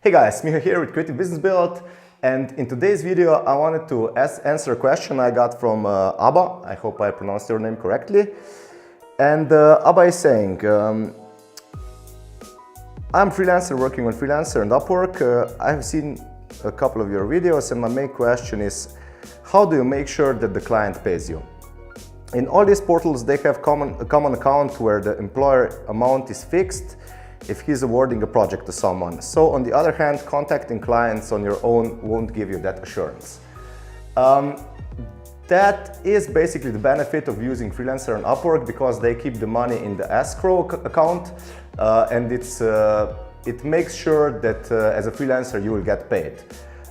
Hey guys, Miha here with Creative Business Build, and in today's video I wanted to answer a question I got from Abba. I hope I pronounced your name correctly. And Abba is saying, I'm freelancer working on Freelancer and Upwork. I have seen a couple of your videos and my main question is, how do you make sure that the client pays you? In all these portals they have a common account where the employer amount is fixed if he's awarding a project to someone. So on the other hand, contacting clients on your own won't give you that assurance. That is basically the benefit of using Freelancer and Upwork, because they keep the money in the escrow account and it makes sure that as a freelancer you will get paid.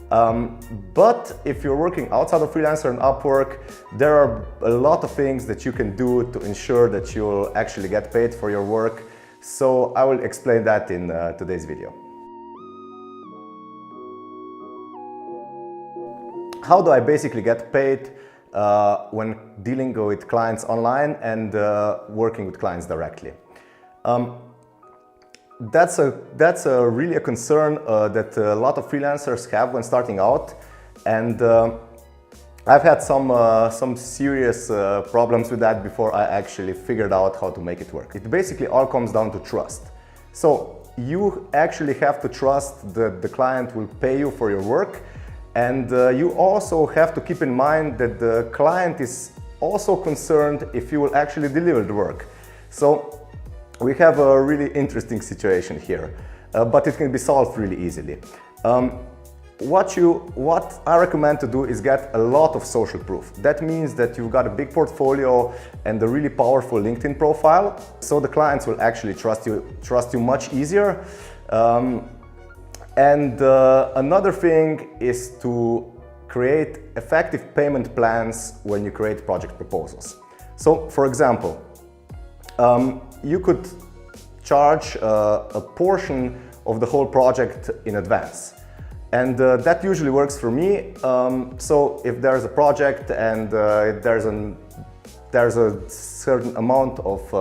But if you're working outside of Freelancer and Upwork, there are a lot of things that you can do to ensure that you'll actually get paid for your work. So I will explain that in today's video. How do I basically get paid when dealing with clients online and working with clients directly? That's really a concern that a lot of freelancers have when starting out, and I've had some serious problems with that before I actually figured out how to make it work. It basically all comes down to trust. So you actually have to trust that the client will pay you for your work, and you also have to keep in mind that the client is also concerned if you will actually deliver the work. So we have a really interesting situation here, but it can be solved really easily. What I recommend to do is get a lot of social proof. That means that you've got a big portfolio and a really powerful LinkedIn profile, so the clients will actually trust you much easier. Another thing is to create effective payment plans when you create project proposals. So, for example, you could charge a portion of the whole project in advance. And that usually works for me. So if there's a project and there's a certain amount of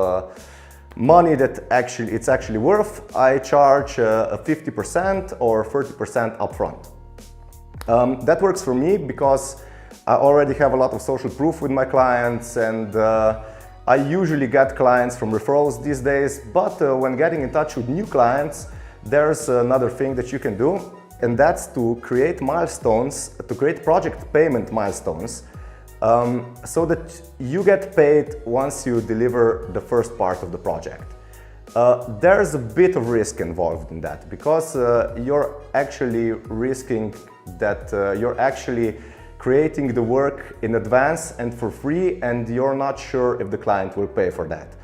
money that it's actually worth, I charge a 50% or 30% upfront. That works for me because I already have a lot of social proof with my clients, and I usually get clients from referrals these days. But when getting in touch with new clients, there's another thing that you can do, and that's to create milestones, to create project payment milestones, so that you get paid once you deliver the first part of the project. There's a bit of risk involved in that, because you're actually risking that you're actually creating the work in advance and for free, and you're not sure if the client will pay for that.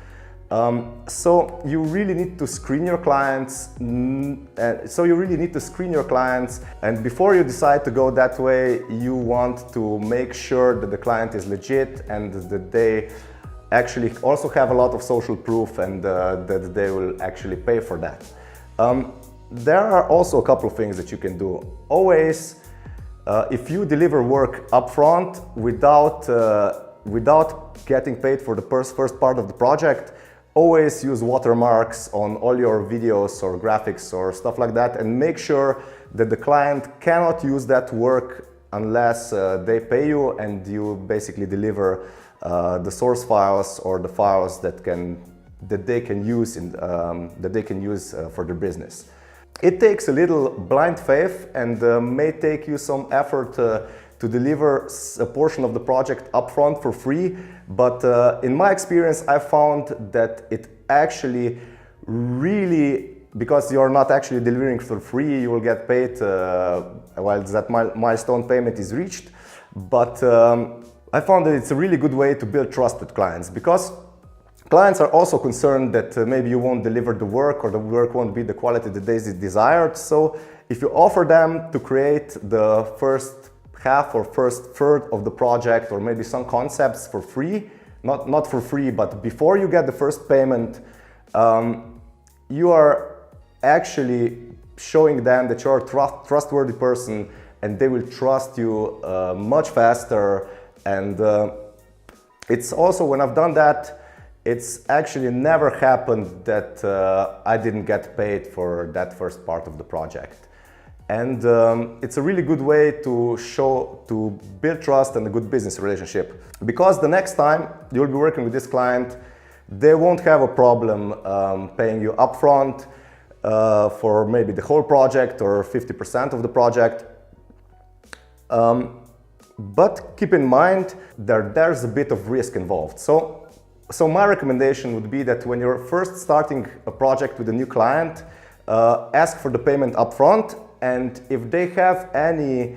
So you really need to screen your clients. And before you decide to go that way, you want to make sure that the client is legit and that they actually also have a lot of social proof, and that they will actually pay for that. There are also a couple of things that you can do. Always, if you deliver work upfront without getting paid for the first part of the project, always use watermarks on all your videos or graphics or stuff like that, and make sure that the client cannot use that work unless they pay you and you basically deliver the source files or the files that they can use for their business. It takes a little blind faith and may take you some effort to deliver a portion of the project upfront for free, but in my experience I found that it actually really, because you're not actually delivering for free, you will get paid while that milestone payment is reached. But I found that it's a really good way to build trust with clients, because clients are also concerned that maybe you won't deliver the work, or the work won't be the quality that they desired. So if you offer them to create the first half or first third of the project, or maybe some concepts for free, not for free, but before you get the first payment, you are actually showing them that you're a trustworthy person, and they will trust you much faster. And it's also, when I've done that, it's actually never happened that I didn't get paid for that first part of the project. And it's a really good way to build trust and a good business relationship. Because the next time you'll be working with this client, they won't have a problem paying you upfront for maybe the whole project or 50% of the project. But keep in mind there's a bit of risk involved. So my recommendation would be that when you're first starting a project with a new client, ask for the payment upfront, and if they have any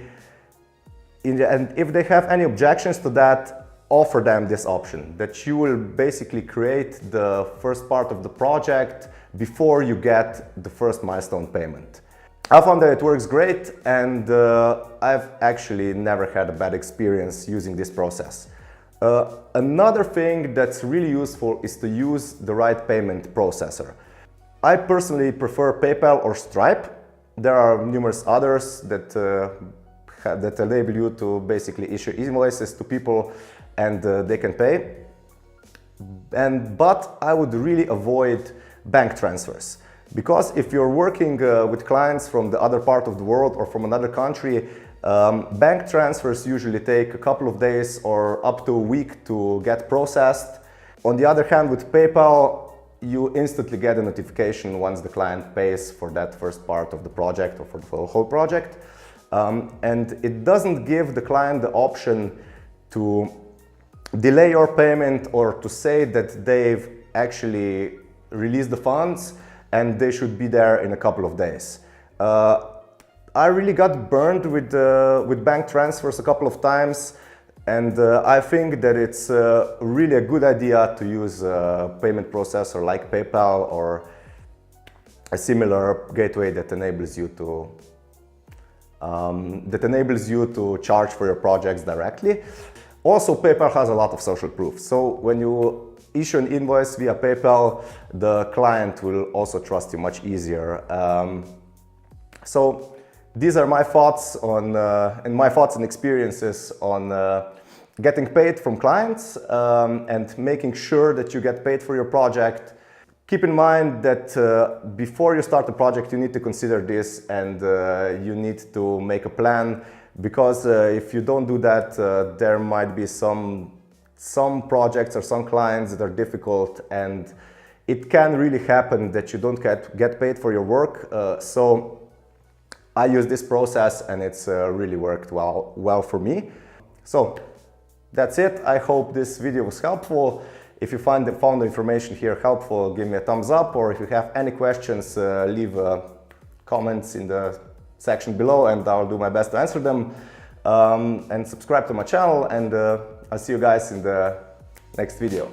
objections to that, offer them this option, that you will basically create the first part of the project before you get the first milestone payment. I found that it works great, and I've actually never had a bad experience using this process. Another thing that's really useful is to use the right payment processor. I personally prefer PayPal or Stripe. There are numerous others that enable you to basically issue invoices to people and they can pay. But I would really avoid bank transfers, because if you're working with clients from the other part of the world or from another country, bank transfers usually take a couple of days or up to a week to get processed. On the other hand, with PayPal, you instantly get a notification once the client pays for that first part of the project or for the whole project. And it doesn't give the client the option to delay your payment or to say that they've actually released the funds and they should be there in a couple of days. I really got burned with bank transfers a couple of times, and I think that it's really a good idea to use a payment processor like PayPal or a similar gateway that enables you to charge for your projects directly. Also, PayPal has a lot of social proof. So when you issue an invoice via PayPal, the client will also trust you much easier. So these are my thoughts on and experiences on getting paid from clients and making sure that you get paid for your project. Keep in mind that before you start the project, you need to consider this, and you need to make a plan, because if you don't do that, there might be some projects or some clients that are difficult, and it can really happen that you don't get paid for your work. So I use this process, and it's really worked well for me. So that's it. I hope this video was helpful. If you found the information here helpful, give me a thumbs up, or if you have any questions, leave comments in the section below and I'll do my best to answer them. And subscribe to my channel, and I'll see you guys in the next video.